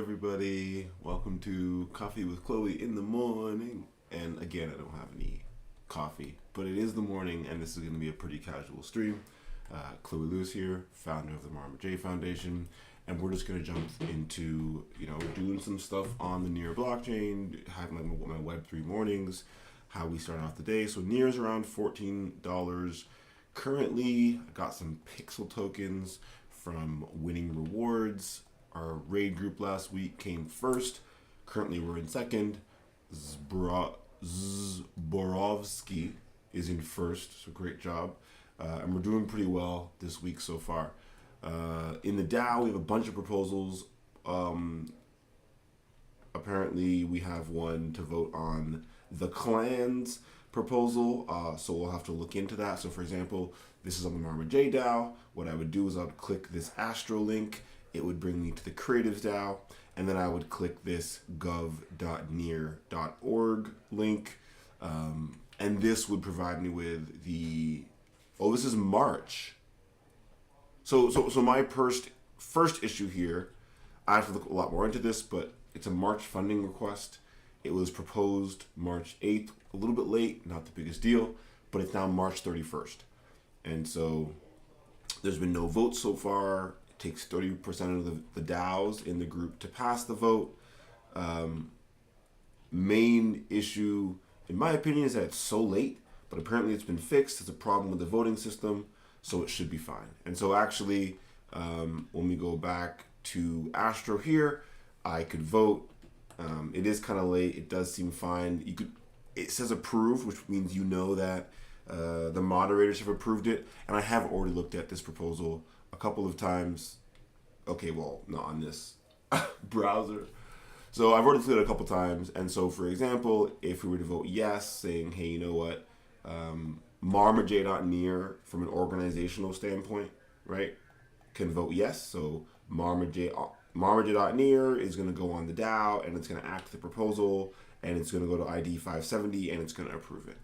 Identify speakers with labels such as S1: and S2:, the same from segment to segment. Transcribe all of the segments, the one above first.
S1: everybody? Welcome to Coffee with Chloe in the morning. And again, I don't have any coffee, but it is the morning, and this is going to be a pretty casual stream. Chloe Lewis here, founder of the Marma Foundation, and we're just going to jump into doing some stuff on the NEAR blockchain, having my Web3 mornings, how we start off the day. So NEAR is around $14 currently. I got some pixel tokens from winning rewards. Our raid group last week came first. Currently we're in second. Zborovsky is in first, so great job. And we're doing pretty well this week so far. In the DAO, we have a bunch of proposals. Apparently we have one to vote on the clans proposal, so we'll have to look into that. So for example, this is on the marmaj DAO. What I would do is I would click this Astro link. It would bring me to the Creatives DAO, and then I would click this gov.near.org link, and this would provide me with the, this is March. So my first issue here, I have to look a lot more into this, but it's a March funding request. It was proposed March 8th, a little bit late, not the biggest deal, but it's now March 31st. And so there's been no votes so far. It takes 30% of the DAOs in the group to pass the vote. Main issue, in my opinion, is that it's so late, but apparently it's been fixed. It's a problem with the voting system, so it should be fine. And so actually, when we go back to Astro here, I could vote. It is kind of late. It does seem fine. It says approve, which means that the moderators have approved it. And I have already looked at this proposal a couple of times. Okay, well, not on this browser. So I've already looked at it a couple times. And so, for example, if we were to vote yes, saying, hey, you know what, marmaj.near from an organizational standpoint, right, can vote yes. So marmaj.near is going to go on the DAO, and it's going to act the proposal, and it's going to go to ID 570, and it's going to approve it.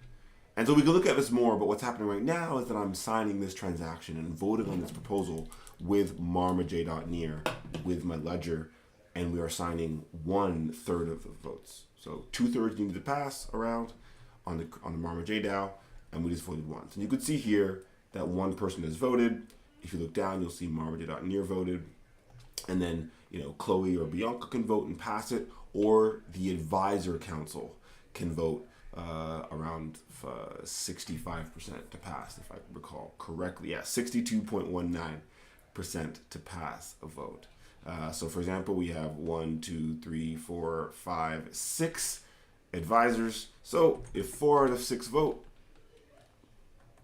S1: And so we can look at this more, but what's happening right now is that I'm signing this transaction and voting on this proposal with marmaj.near, with my ledger, and we are signing 1/3 of the votes. So 2/3 needed to pass around on the marmaj DAO, and we just voted once. And you could see here that one person has voted. If you look down, you'll see marmaj.near voted. And then, Chloe or Bianca can vote and pass it, or the advisor council can vote around 65% to pass, if I recall correctly. Yeah, 62.19% to pass a vote. So, for example, we have 6 advisors. So, if 4 out of 6 vote,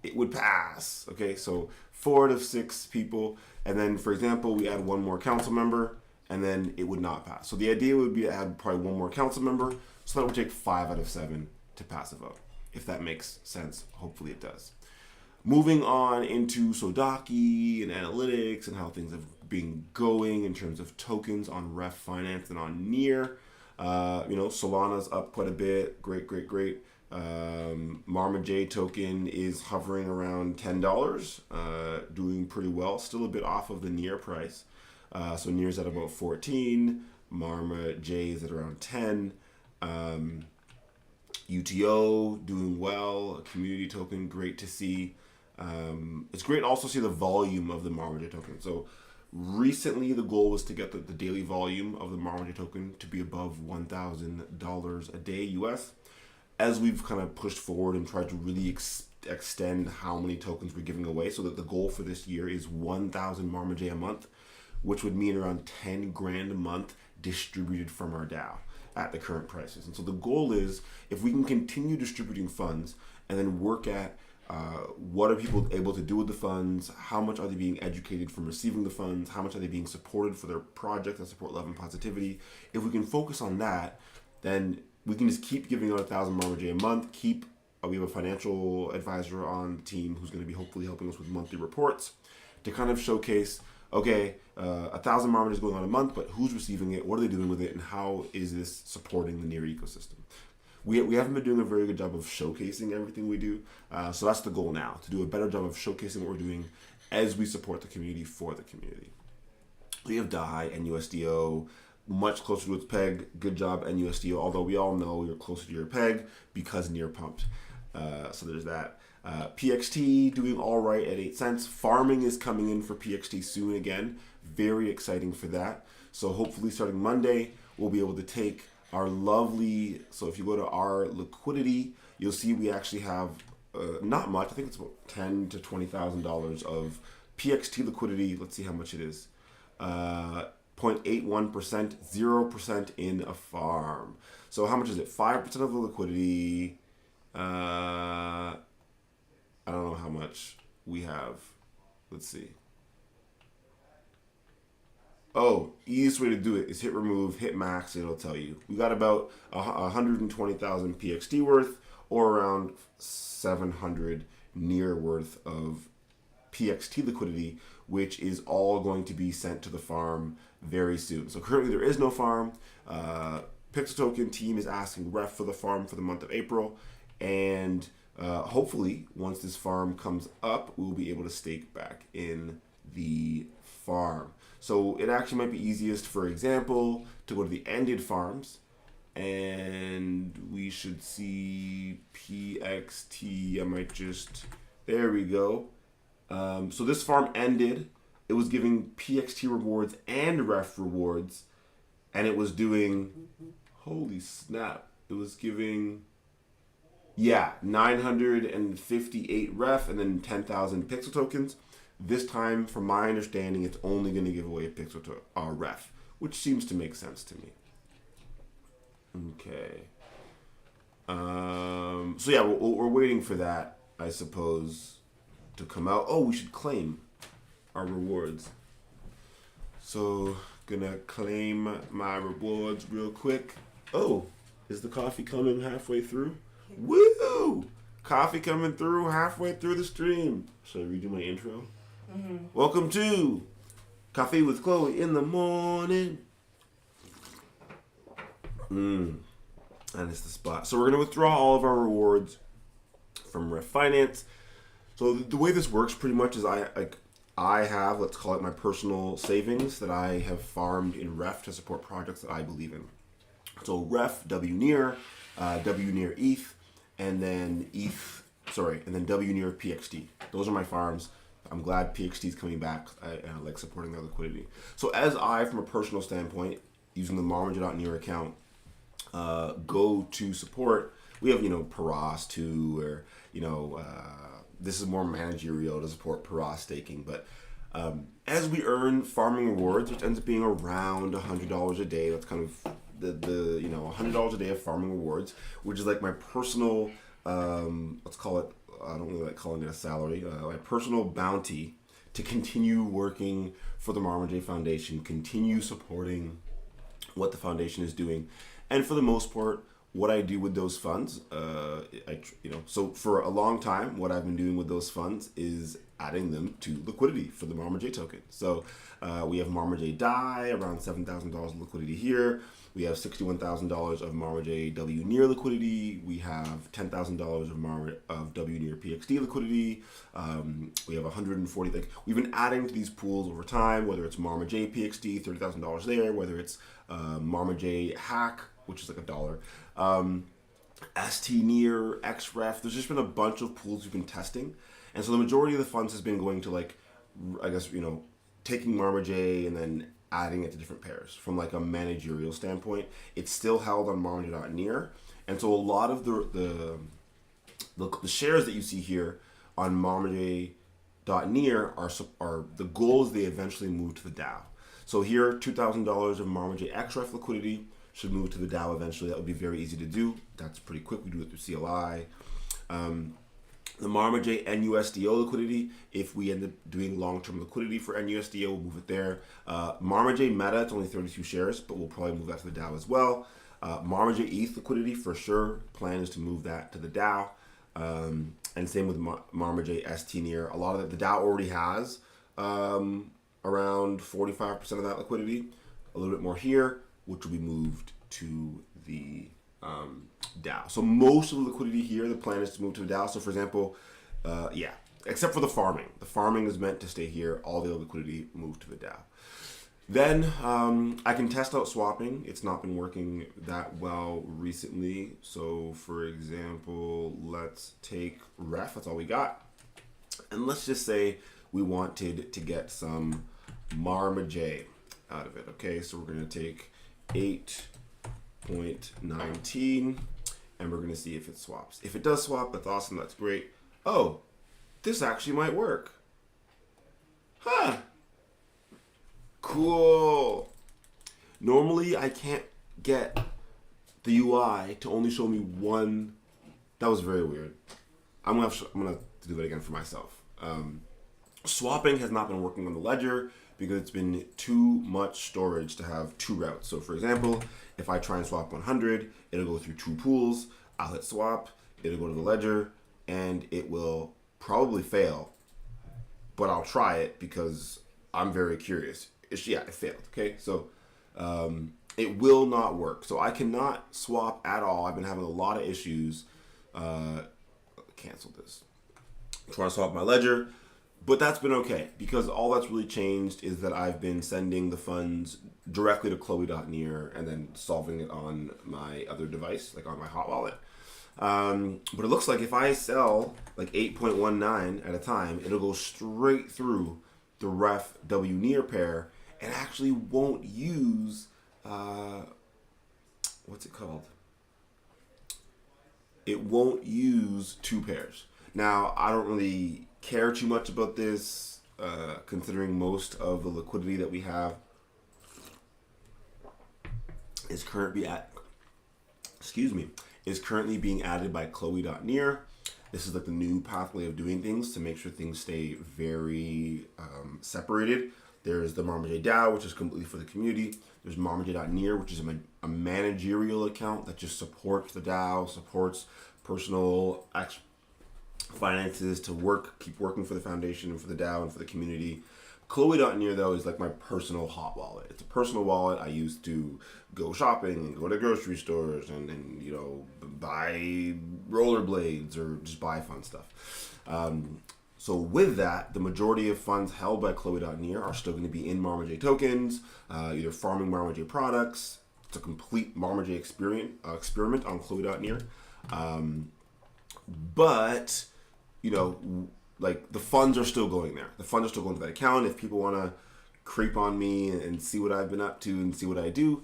S1: it would pass. Okay, so 4 out of 6 people, and then, for example, we add one more council member, and then it would not pass. So the idea would be to add probably one more council member, so that would take 5 out of 7 to pass a vote. If that makes sense, hopefully it does. Moving on into Sodaki and analytics and how things have been going in terms of tokens on Ref Finance and on NEAR. Solana's up quite a bit. Great. marmaj token is hovering around $10, doing pretty well. Still a bit off of the NEAR price. So NEAR's at about 14. marmaj is at around 10. UTO doing well. A community token, great to see. It's great to also see the volume of the marmaj token. So recently, the goal was to get the daily volume of the marmaj token to be above $1,000 a day US. As we've kind of pushed forward and tried to really extend how many tokens we're giving away, so that the goal for this year is 1,000 marmaj a month, which would mean around 10 grand a month distributed from our DAO at the current prices. And so the goal is, if we can continue distributing funds and then work at what are people able to do with the funds, how much are they being educated from receiving the funds, how much are they being supported for their projects that support love and positivity. If we can focus on that, then we can just keep giving out 1,000 marmaj a month. We have a financial advisor on the team who's going to be hopefully helping us with monthly reports to kind of showcase, okay, 1,000 marmaj is going on a month, but who's receiving it, what are they doing with it, and how is this supporting the NEAR ecosystem? We haven't been doing a very good job of showcasing everything we do, so that's the goal now, to do a better job of showcasing what we're doing as we support the community for the community. We have DAI and USDO, much closer to its peg. Good job, NUSDO. Although we all know you're closer to your peg because NEAR pumped. So there's that. PXT doing all right at 8 cents. Farming is coming in for PXT soon again. Very exciting for that. So hopefully starting Monday, we'll be able to take our lovely, so if you go to our liquidity, you'll see we actually have not much. I think it's about $10,000 to $20,000 of PXT liquidity. Let's see how much it is. 0.81%, 0% in a farm. So how much is it? 5% of the liquidity. I don't know how much we have. Let's see. Oh, easiest way to do it is hit remove, hit max, it'll tell you. We got about 120,000 PXT worth, or around 700 NEAR worth of PXT liquidity, which is all going to be sent to the farm very soon. So currently there is no farm. Pixel Token team is asking ref for the farm for the month of April, and hopefully once this farm comes up, we'll be able to stake back in the farm. So it actually might be easiest, for example, to go to the ended farms, and we should see PXT. I might just, there we go. So this farm ended. It was giving PXT rewards and ref rewards, and it was doing, holy snap, it was giving, 958 ref and then 10,000 pixel tokens. This time, from my understanding, it's only going to give away a pixel to ref, which seems to make sense to me. Okay. So yeah, we're waiting for that, I suppose, to come out. Oh, we should claim our rewards. So, gonna claim my rewards real quick. Oh, is the coffee coming halfway through? Woo! Coffee coming through halfway through the stream. Should I redo my intro? Mm-hmm. Welcome to Coffee with Chloe in the morning. And it's the spot. So we're going to withdraw all of our rewards from Ref Finance. So the way this works pretty much is I have, let's call it my personal savings that I have farmed in Ref to support projects that I believe in. So Ref, WNEAR, WNEAR ETH, and then WNEAR PXT. Those are my farms. I'm glad PXT is coming back. I like supporting their liquidity. So as I, from a personal standpoint, using the marmaj.near account, go to support, we have, Paras too, or, this is more managerial to support Paras staking. But as we earn farming rewards, which ends up being around $100 a day, that's kind of the $100 a day of farming rewards, which is like my personal, let's call it, I don't really like calling it a salary, my personal bounty to continue working for the Marmaj Foundation, continue supporting what the foundation is doing. And for the most part, what I do with those funds, so for a long time, what I've been doing with those funds is adding them to liquidity for the Marmaj token. So we have Marmaj DAI, around $7,000 liquidity here. We have $61,000 of Marmaj WNEAR liquidity. We have $10,000 of WNEAR PXT liquidity. We have 140. We've been adding to these pools over time, whether it's Marmaj PXT, $30,000 there, whether it's Marmaj Hack, which is like $1. stNEAR, XREF. There's just been a bunch of pools we've been testing, and so the majority of the funds has been going to taking Marmaj and then adding it to different pairs from like a managerial standpoint. It's still held on marmaj.near, and so a lot of the shares that you see here on marmaj.near are the goals they eventually move to the DAO. So here, $2,000 of Marmaj XREF liquidity should move to the DAO eventually. That would be very easy to do. That's pretty quick. We do it through CLI. The Marmaj NUSDO liquidity, if we end up doing long-term liquidity for NUSDO, we'll move it there. Marmaj Meta, it's only 32 shares, but we'll probably move that to the DAO as well. Marmaj ETH liquidity, for sure. Plan is to move that to the DAO. And same with Marmaj stNEAR. A lot of the DAO already has around 45% of that liquidity. A little bit more here, which will be moved to the DAO. So most of the liquidity here, the plan is to move to the DAO. So for example, except for the farming. The farming is meant to stay here. All the other liquidity moved to the DAO. Then I can test out swapping. It's not been working that well recently. So for example, let's take ref. That's all we got. And let's just say we wanted to get some marmaj out of it. Okay, so we're going to take 8.19 and we're going to see if it swaps. If it does swap, that's awesome. That's great. Oh, this actually might work. Huh. Cool. Normally, I can't get the UI to only show me one. That was very weird. I'm gonna do that again for myself. Swapping has not been working on the ledger because it's been too much storage to have two routes. So for example, if I try and swap 100, it'll go through two pools. I'll hit swap, it'll go to the ledger, and it will probably fail, but I'll try it because I'm very curious. Yeah, it failed. Okay, so it will not work. So I cannot swap at all. I've been having a lot of issues. Cancel this. I'm trying to swap my ledger, but that's been okay because all that's really changed is that I've been sending the funds directly to Chloe.near and then solving it on my other device, like on my hot wallet. But it looks like if I sell like 8.19 at a time, it'll go straight through the ref stNEAR pair and actually won't use, what's it called? It won't use two pairs. Now, I don't really care too much about this, considering most of the liquidity that we have is currently being added by Chloe.near. This is like the new pathway of doing things to make sure things stay very separated. There's the marmaj DAO, which is completely for the community. There's marmaj.near, which is a managerial account that just supports the DAO, supports personal finances to keep working for the foundation and for the DAO and for the community. Chloe.near, though, is like my personal hot wallet. It's a personal wallet I use to go shopping and go to grocery stores and you know, buy rollerblades or just buy fun stuff. So with that, the majority of funds held by Chloe.near are still going to be in marmaj tokens, either farming marmaj products. It's a complete marmaj experiment on Chloe.near. But, you know, like the funds are still going there. The funds are still going to that account. If people want to creep on me and see what I've been up to and see what I do,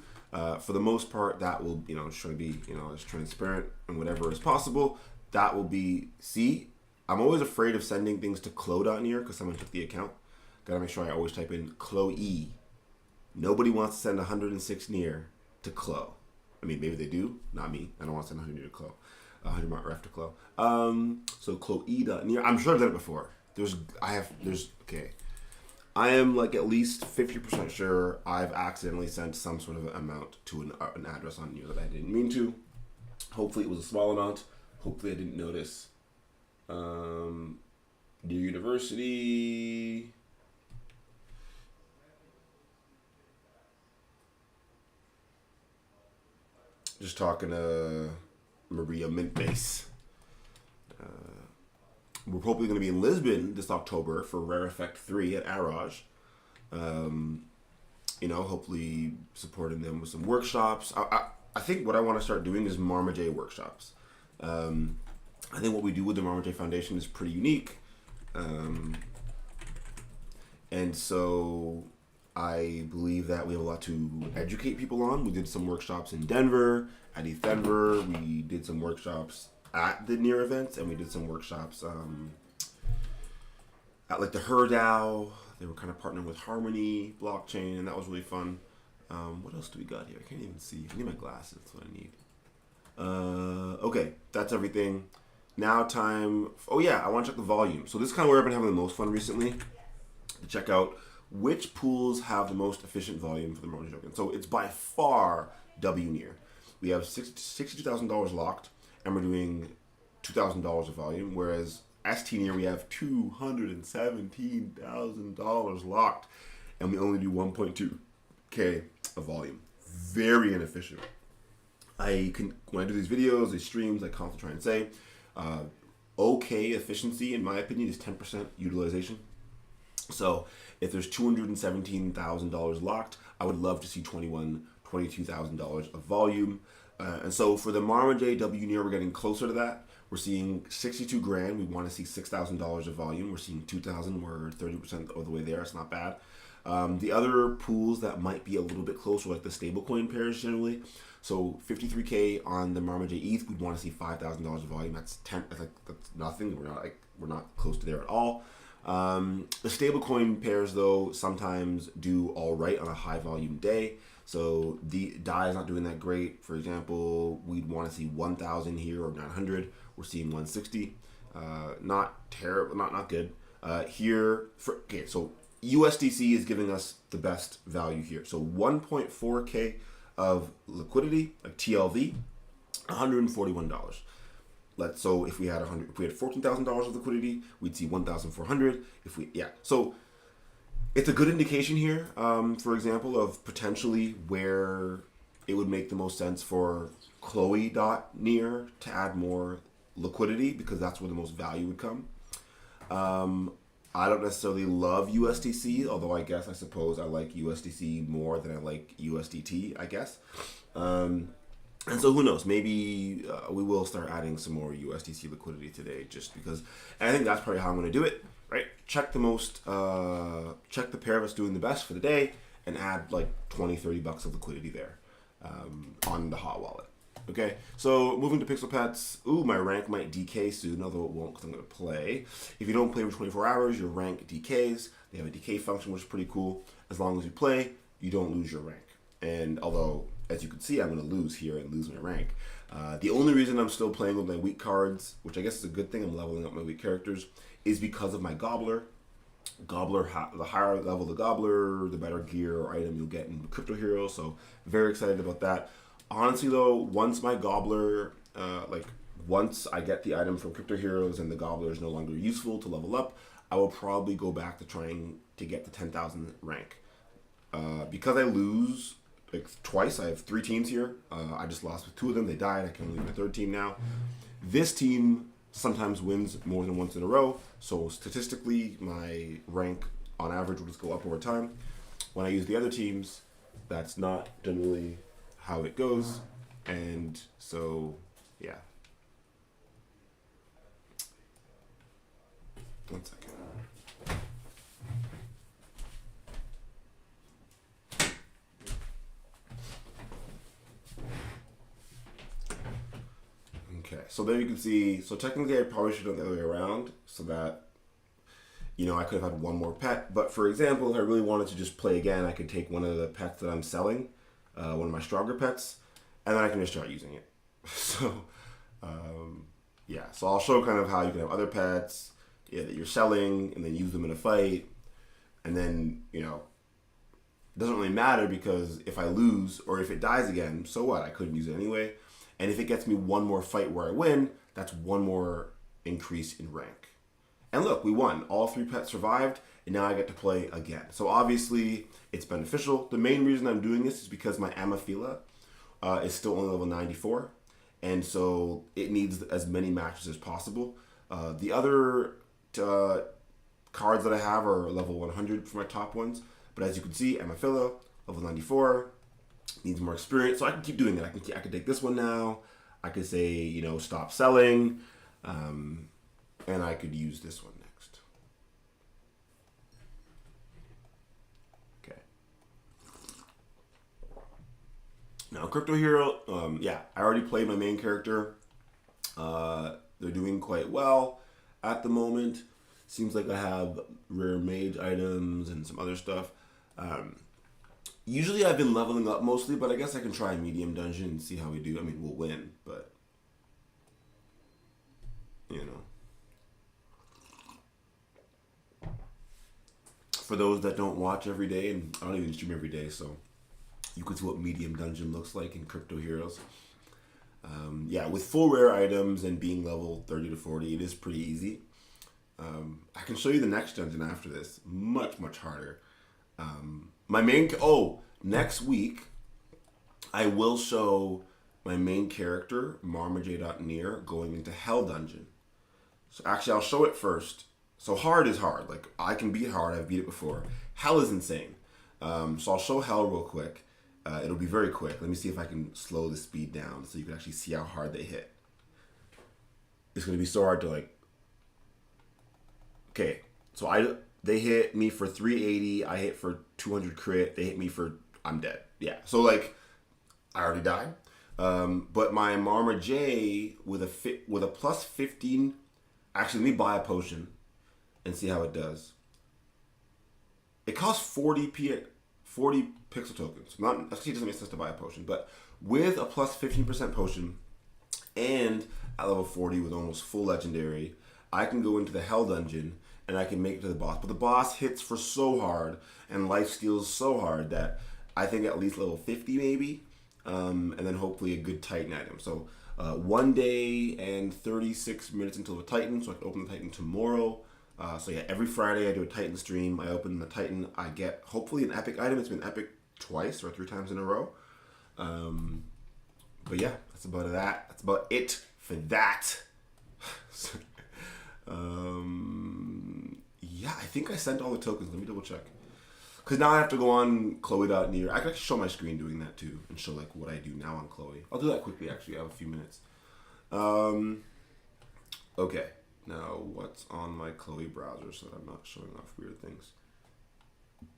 S1: for the most part, that will, you know, try to be, you know, as transparent and whatever as possible. That will be, I'm always afraid of sending things to Chloe.near because someone took the account. Gotta make sure I always type in Chloe. Nobody wants to send 106 near to Chloe. I mean, maybe they do, not me. I don't want to send 100 near to Chloe. 100 mark ref to Chloe. So Chloe.near. I'm sure I've done it before. Okay. I am like at least 50% sure I've accidentally sent some sort of amount to an address on near that I didn't mean to. Hopefully it was a small amount. Hopefully I didn't notice. Dear University. Just talking to Maria Mintbase. We're hopefully going to be in Lisbon this October for Rare Effect 3 at Araj. You know, hopefully supporting them with some workshops. I think what I want to start doing is marmaj workshops. I think what we do with the Marmaj Foundation is pretty unique. And so I believe that we have a lot to educate people on. We did some workshops in Denver, at ETH Denver. We did some workshops at the NEAR events, and we did some workshops at like the DAO. They were kind of partnering with Harmony blockchain, and that was really fun. What else do we got here? I can't even see. I need my glasses. That's what I need. Okay, that's everything. Now time. Oh yeah, I want to check the volume. So this is kind of where I've been having the most fun recently, to check out which pools have the most efficient volume for the marmaj token. So it's by far stNEAR. We have $62,000 locked, and we're doing $2,000 of volume, whereas stNEAR we have $217,000 locked, and we only do 1.2K of volume. Very inefficient. When I do these videos, these streams, I constantly try and say, okay efficiency, in my opinion, is 10% utilization. So if there's $217,000 locked, I would love to see $22,000 of volume. And so for the Marma JW we're getting closer to that. We're seeing 62 grand. We want to see $6,000 of volume. We're seeing 2,000. We're 30% of the way there. It's not bad. The other pools that might be a little bit closer, like the stablecoin pairs generally. So 53K on the Marma J ETH, we'd want to see $5,000 of volume. That's that's nothing. We're not close to there at all. The stablecoin pairs though sometimes do all right on a high volume day. So the DAI is not doing that great. For example, we'd want to see 1,000 here or 900. We're seeing 160. Not terrible, not good. So USDC is giving us the best value here. So 1.4K of liquidity, like TLV, $141. So if we had $14,000 of liquidity, we'd see 1,400. So it's a good indication here, for example, of potentially where it would make the most sense for Chloe.near to add more liquidity, because that's where the most value would come. I don't necessarily love USDC, although I suppose I like USDC more than I like USDT, I guess. And so who knows, maybe we will start adding some more USDC liquidity today, just because, and I think that's probably how I'm going to do it, right? Check the pair that's doing the best for the day and add like 20, 30 bucks of liquidity there on the hot wallet. Okay, so moving to Pixel Pets. Ooh, my rank might decay soon, although it won't because I'm going to play. If you don't play for 24 hours, your rank decays. They have a decay function, which is pretty cool. As long as you play, you don't lose your rank. And although, as you can see, I'm going to lose here and lose my rank. The only reason I'm still playing with my weak cards, which I guess is a good thing, I'm leveling up my weak characters, is because of my Gobbler. The higher level the Gobbler, the better gear or item you'll get in Crypto Hero. So very excited about that. Honestly though, once my Gobbler, once I get the item from Crypto Heroes and the Gobbler is no longer useful to level up, I will probably go back to trying to get the 10,000 rank. Because I lose like twice, I have 3 teams here. I just lost with 2 of them. They died. I can only leave my 3rd team now. This team sometimes wins more than once in a row. So statistically, my rank on average will just go up over time. When I use the other teams, that's not generally how it goes. And so, yeah. One second. Okay, so there you can see, so technically I probably should have done the other way around so that, I could have had one more pet. But for example, if I really wanted to just play again, I could take one of the pets that I'm selling, one of my stronger pets, and then I can just start using it. So, so I'll show kind of how you can have other pets that you're selling and then use them in a fight. And then, it doesn't really matter because if I lose or if it dies again, so what? I couldn't use it anyway. And if it gets me one more fight where I win, that's one more increase in rank. And look, we won. All 3 pets survived, and now I get to play again. So obviously, it's beneficial. The main reason I'm doing this is because my Amophila is still only level 94, and so it needs as many matches as possible. The other cards that I have are level 100 for my top ones, but as you can see, Amophila, level 94, needs more experience, so I can keep doing it. I can take this one now. I could say, stop selling, and I could use this one next. Okay. Now, Crypto Hero, I already played my main character. They're doing quite well at the moment. Seems like I have rare mage items and some other stuff. Usually I've been leveling up mostly, but I guess I can try a medium dungeon and see how we do. I mean, we'll win, but, For those that don't watch every day, and I don't even stream every day, so you can see what medium dungeon looks like in Crypto Heroes. With full rare items and being level 30 to 40, it is pretty easy. I can show you the next dungeon after this. Much, much harder. Next week, I will show my main character, marmaj.near, going into Hell Dungeon. So actually, I'll show it first, So hard is hard. Like, I can beat hard. I've beat it before. Hell is insane. So I'll show hell real quick. It'll be very quick. Let me see if I can slow the speed down so you can actually see how hard they hit. It's going to be so hard to like... Okay, so they hit me for 380. I hit for 200 crit. They hit me for... I'm dead. Yeah, so like, I already died. But my Marma J with a plus 15... Actually, let me buy a potion and see how it does. It costs 40 pixel tokens. Actually, it doesn't make sense to buy a potion, but with a plus 15% potion and at level 40 with almost full legendary, I can go into the hell dungeon and I can make it to the boss. But the boss hits for so hard and life steals so hard that I think at least level 50 maybe, and then hopefully a good Titan item. So 1 day and 36 minutes until the Titan, so I can open the Titan tomorrow. So yeah, every Friday I do a Titan stream. I open the Titan. I get hopefully an epic item. It's been epic twice or 3 times in a row. But yeah, that's about that. That's about it for that. Yeah, I think I sent all the tokens. Let me double check. Because now I have to go on Chloe.near. I can actually show my screen doing that too and show like what I do now on Chloe. I'll do that quickly actually. I have a few minutes. Okay. Now, what's on my Chloe browser so that I'm not showing off weird things?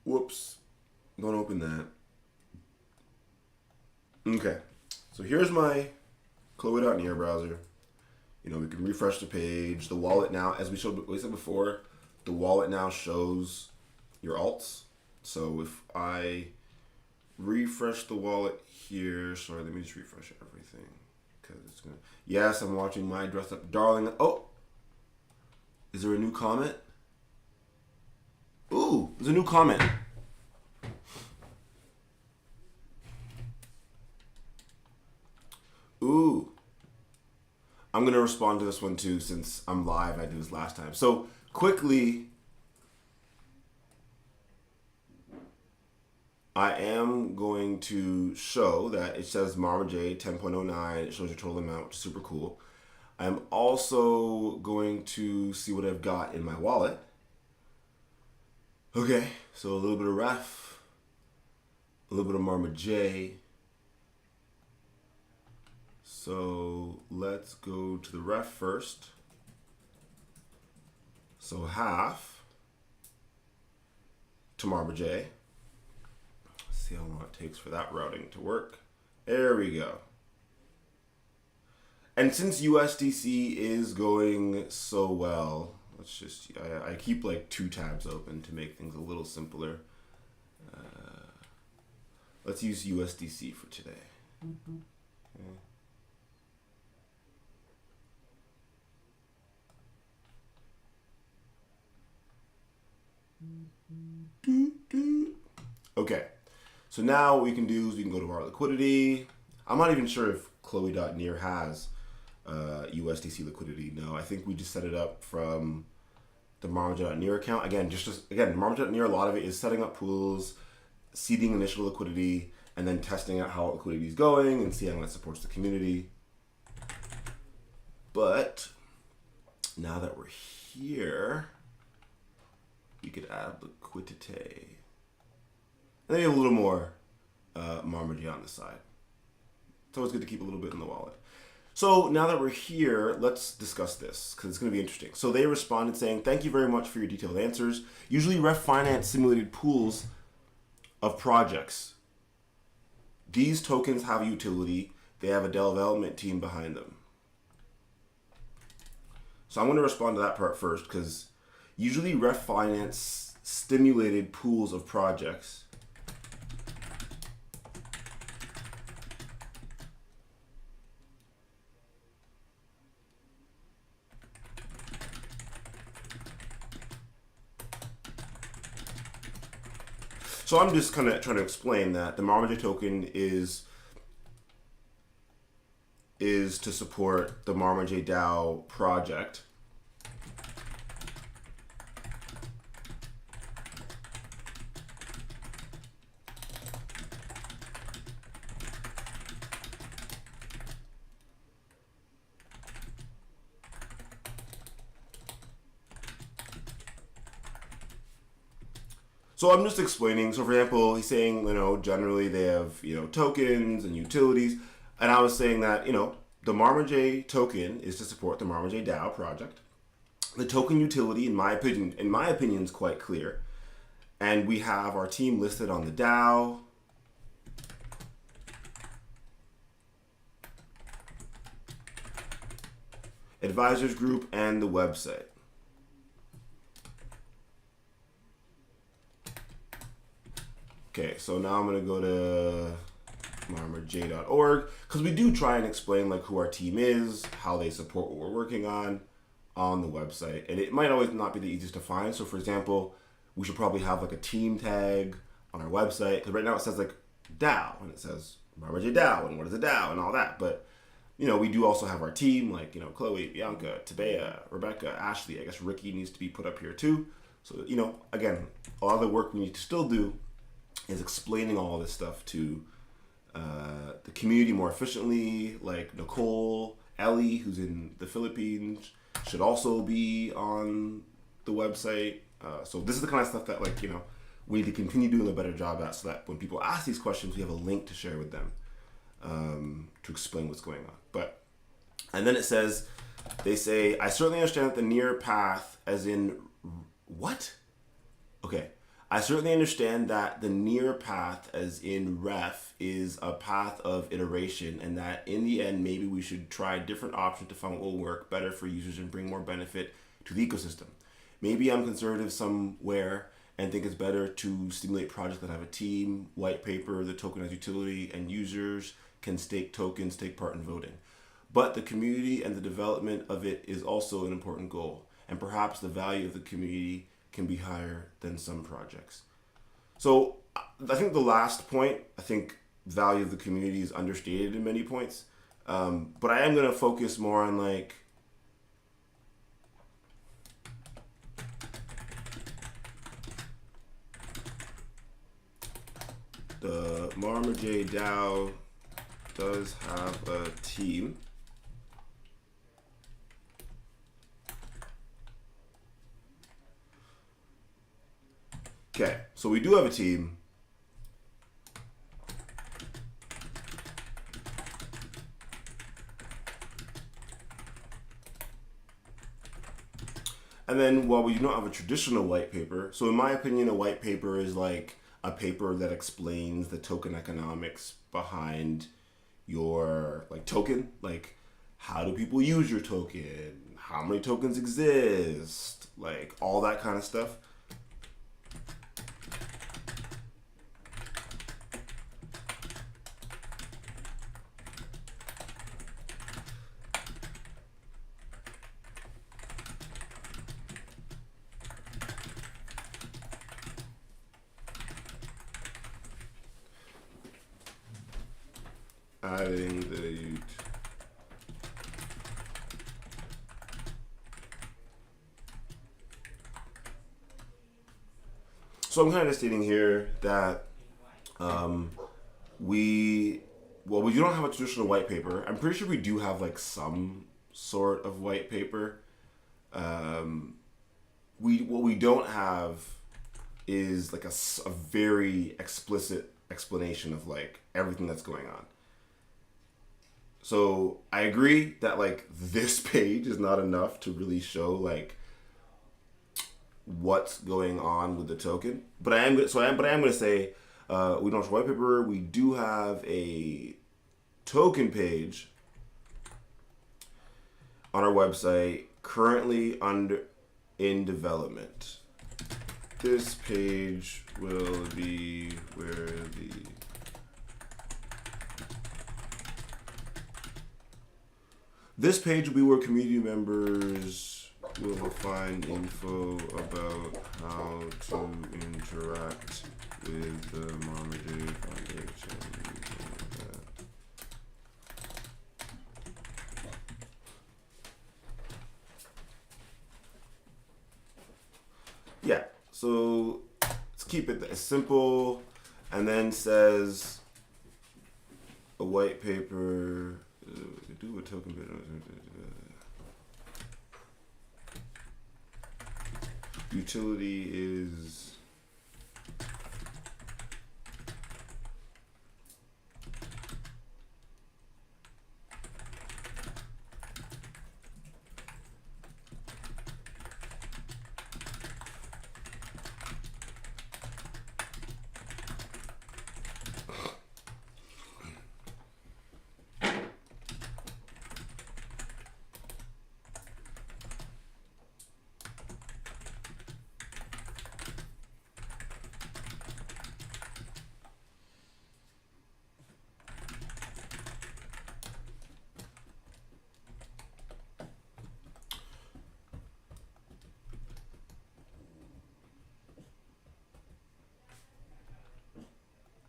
S1: Whoops. Don't open that. Okay. So here's my Chloe.near browser. You know, we can refresh the page. The wallet now, as we said before, the wallet now shows your alts. So if I refresh the wallet here, sorry, let me just refresh everything. Because it's going to, yes, I'm watching my dressed up darling. Oh! Is there a new comment? Ooh, there's a new comment. Ooh. I'm going to respond to this one too since I'm live. I did this last time. So quickly, I am going to show that it says Marma J 10.09. It shows your total amount, which is super cool. I'm also going to see what I've got in my wallet. Okay, so a little bit of ref, a little bit of Marma J. So let's go to the ref first. So half to Marma J. Let's see how long it takes for that routing to work. There we go. And since USDC is going so well, let's just, I keep like 2 tabs open to make things a little simpler. Let's use USDC for today. Okay, so now what we can do is we can go to our liquidity. I'm not even sure if Chloe.near has USDC liquidity. No, I think we just set it up from the marmaj.near account. Again, marmaj.near, a lot of it is setting up pools, seeding initial liquidity, and then testing out how liquidity is going and seeing how it supports the community. But now that we're here, we could add liquidity. And then we have a little more marmaj on the side. It's always good to keep a little bit in the wallet. So now that we're here, let's discuss this because it's going to be interesting. So they responded saying, thank you very much for your detailed answers. Usually Ref Finance simulated pools of projects. These tokens have utility. They have a development team behind them. So I'm going to respond to that part first because usually Ref Finance stimulated pools of projects. So I'm just kind of trying to explain that the marmaj token is to support the marmaj DAO project. So I'm just explaining. So for example, he's saying, generally they have, tokens and utilities. And I was saying that, the marmaj token is to support the marmaj DAO project. The token utility, in my opinion, is quite clear. And we have our team listed on the DAO. Advisors group and the website. Okay, so now I'm gonna go to marmaj.org because we do try and explain like who our team is, how they support what we're working on the website, and it might always not be the easiest to find. So for example, we should probably have like a team tag on our website because right now it says like DAO and it says marmaj DAO and what is a DAO and all that, but we do also have our team, like, Chloe, Bianca, Tabea, Rebecca, Ashley. I guess Ricky needs to be put up here too. So, again, a lot of the work we need to still do is explaining all this stuff to the community more efficiently. Like Nicole, Ellie, who's in the Philippines, should also be on the website. So this is the kind of stuff that, like, we need to continue doing a better job at so that when people ask these questions, we have a link to share with them. To explain what's going on. And then it says, they say, I certainly understand that the NEAR path as in, what? Okay. I certainly understand that the NEAR path as in ref is a path of iteration and that in the end, maybe we should try different options to find what will work better for users and bring more benefit to the ecosystem. Maybe I'm conservative somewhere and think it's better to stimulate projects that have a team, white paper, the tokenized utility, and users can stake tokens, take part in voting. But the community and the development of it is also an important goal, and perhaps the value of the community can be higher than some projects. So I think the last point, value of the community is understated in many points, but I am going to focus more on like the marmaj DAO does have a team. Okay, so we do have a team. And then while we do not have a traditional white paper, so in my opinion, a white paper is like a paper that explains the token economics behind your like token, like how do people use your token, how many tokens exist, like all that kind of stuff. Adding the so I'm kind of stating here that we don't have a traditional white paper. I'm pretty sure we do have like some sort of white paper. What we don't have is like a very explicit explanation of like everything that's going on. So I agree that like this page is not enough to really show like what's going on with the token. But I am going to say we don't have a white paper. We do have a token page on our website currently in development. This page will be where community members will find info about how to interact with the marmaj Foundation. Yeah, so let's keep it simple, and then says a white paper. Do a token bit. Utility is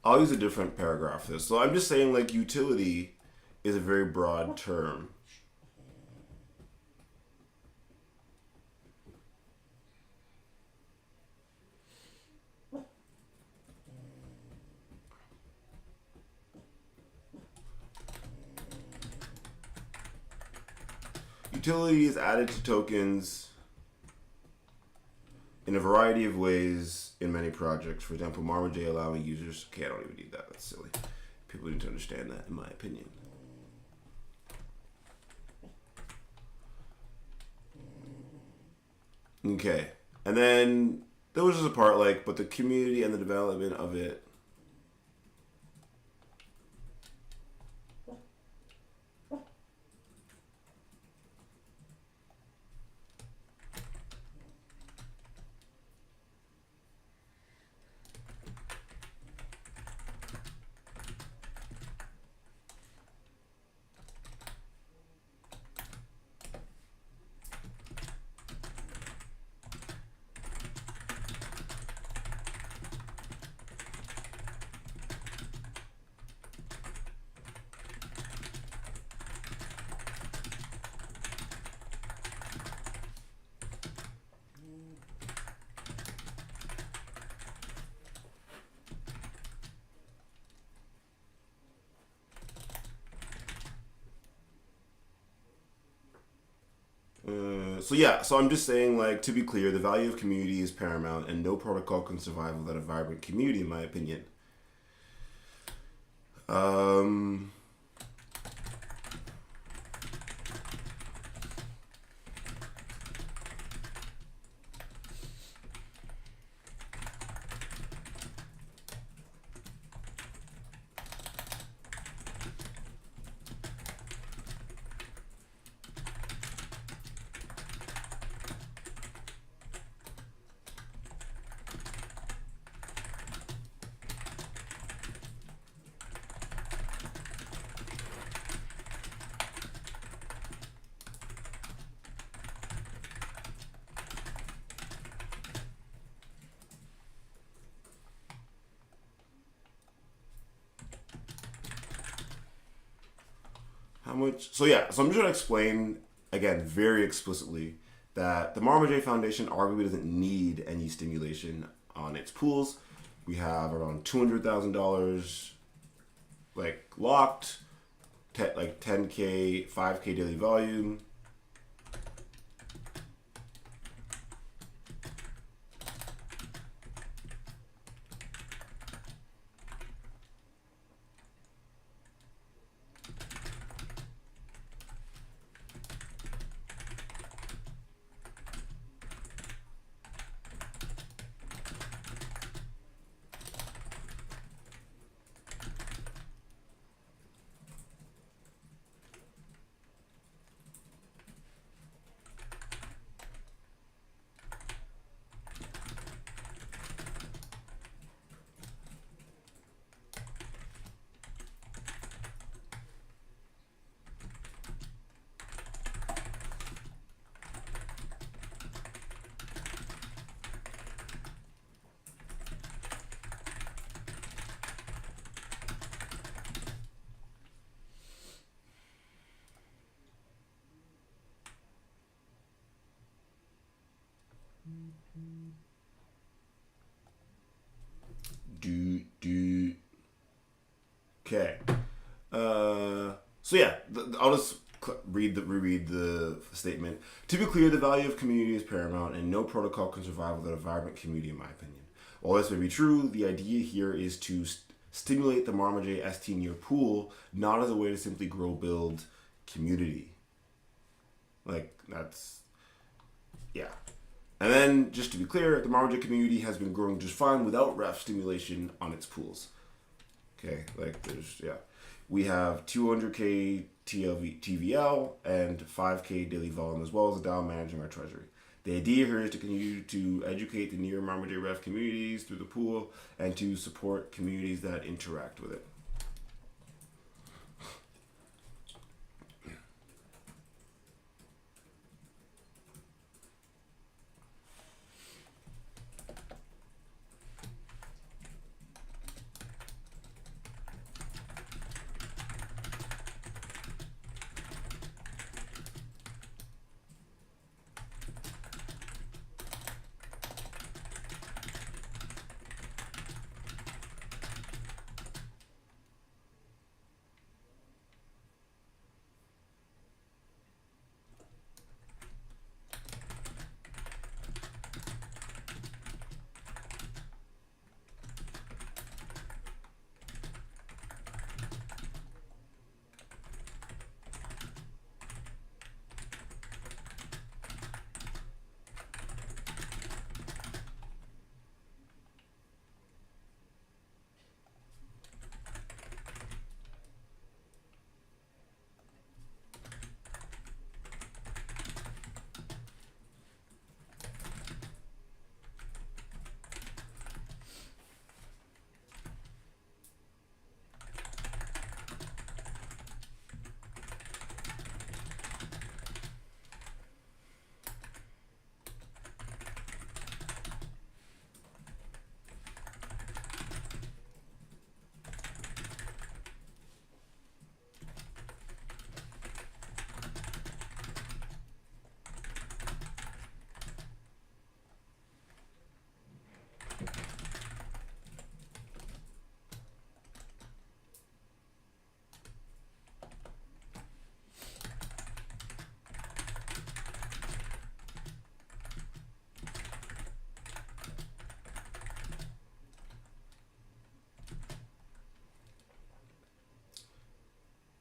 S1: I'll use a different paragraph for this. So I'm just saying, like, utility is a very broad term. Utility is added to tokens in a variety of ways in many projects. For example, marmaj allowing users... Okay, I don't even need that. That's silly. People need to understand that, in my opinion. Okay. And then there was just a part like, but the community and the development of it. So I'm just saying, like, to be clear, the value of community is paramount, and no protocol can survive without a vibrant community, in my opinion. How much? So I'm just going to explain again very explicitly that the Marma Foundation arguably doesn't need any stimulation on its pools. We have around $200,000 like locked, like 10K, 5K daily volume. Okay. I'll just reread the statement. To be clear, the value of community is paramount, and no protocol can survive without a vibrant community, in my opinion. While this may be true, the idea here is to stimulate the marmaj stNEAR pool, not as a way to simply build community. Like, that's... Yeah. And then, just to be clear, the marmaj community has been growing just fine without ref stimulation on its pools. Okay, like we have 200K TVL and 5K daily volume, as well as the DAO managing our treasury. The idea here is to continue to educate the NEAR marmaj ref communities through the pool and to support communities that interact with it.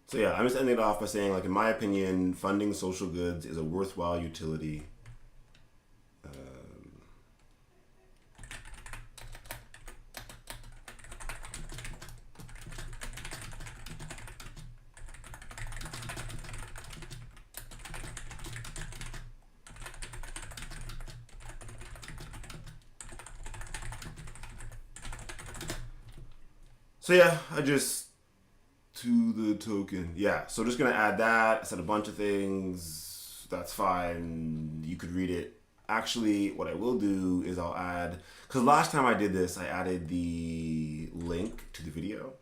S1: So yeah, I'm just ending it off by saying, like, in my opinion, funding social goods is a worthwhile utility. So yeah, I just to the token. Yeah, so just gonna add that. I said a bunch of things. That's fine. You could read it. Actually, what I will do is I'll add, because last time I did this, I added the link to the video.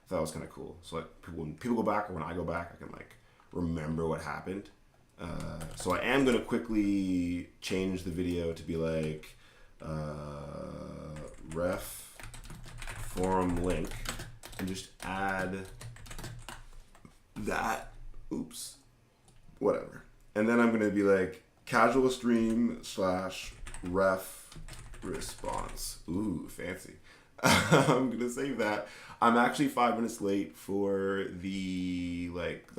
S1: So that was kind of cool. So like when people go back, or when I go back, I can like remember what happened. So I am gonna quickly change the video to be like ref forum link, and just add that. Oops, whatever. And then I'm gonna be like casual stream / ref response. Ooh, fancy. I'm gonna save that. I'm actually 5 minutes late for the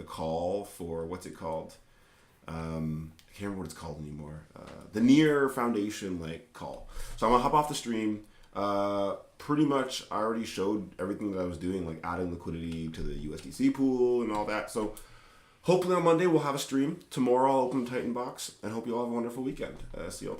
S1: call for what's it called? I can't remember what it's called anymore. The NEAR Foundation call. So I'm gonna hop off the stream. Pretty much I already showed everything that I was doing, like adding liquidity to the USDC pool and all that. So hopefully on Monday we'll have a stream. Tomorrow I'll open the Titan box, and hope you all have a wonderful weekend. See you all.